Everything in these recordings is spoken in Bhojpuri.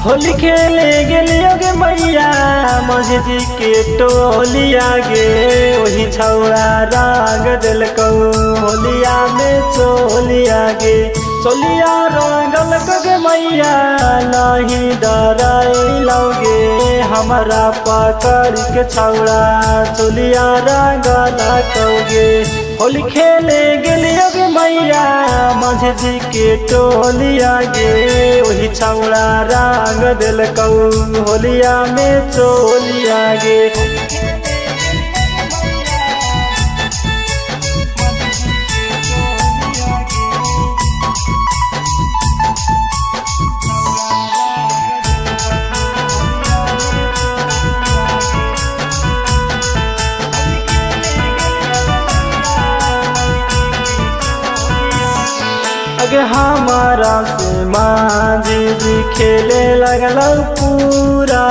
होली खेले गेलियो गे मैया मझजी के टोलिया गे वही छौड़ा रंग दिलकौ होलिया में चोलिया गे चोलिया रंगल गे मैया नहीं डराइलोगे हमारा पकड़ के छौड़ा चोलिया रंगल कौगे। होली खेले गेलियो गे मैया मझजी के टोलिया गे वही छौड़ा रंग दिलकौ होलिया में चोलिया गे। अगे हमारा से माझी जी खेले लगल पूरा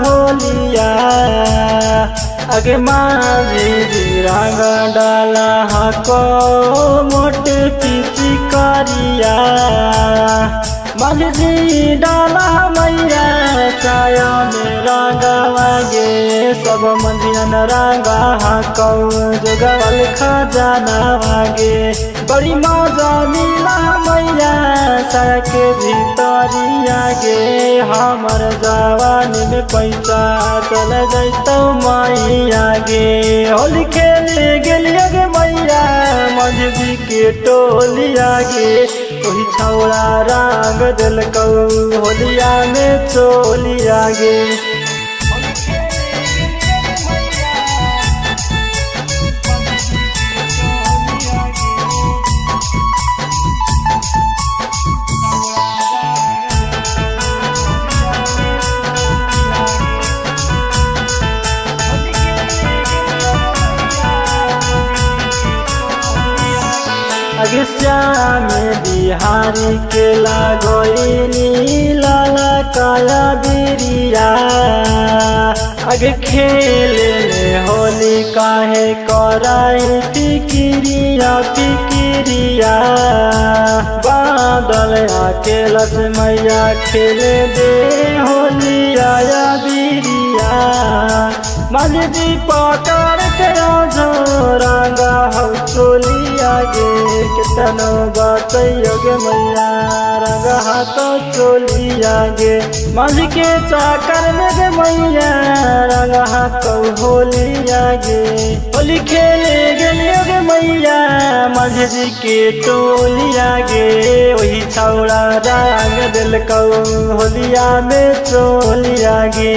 होलिया अगे माझी जी रंग डाला हको मोटे पीची करिया माझी जी डाला मैया छाया में रंगवागे सब मंदिरन रंगा हको जोगवल खजाना वागे बड़ी मजा मिला मैया छाया के भीतरिया गे हमर जवानी में पैसा चल जैतौ मैया गे। होली खेले गेलियो गे मैया मझजी के टोलिया गे वही छौड़ा रंग दिलकौ होलिया में चोलिया गे। अगे श्याम बिहारी के लागोइनी लाला काया बिरिया अगे खेले होली काहे कराई फिकिरिया फिकिरिया बादल आके लस मैया खेले दे होली आया बिरिया मझदी पकड़ के रंगा हो चोलिया गे कितनो बतैयो गे मैया रंगा हाथो चोलिया गे मझ के चाकर में गे मैया रंगा हाथो होलिया गे। होली खेले गेलियो गे मैया मझदी के टोलिया गे वही छौड़ा रंग दिलकौ होलिया में चोलिया गे।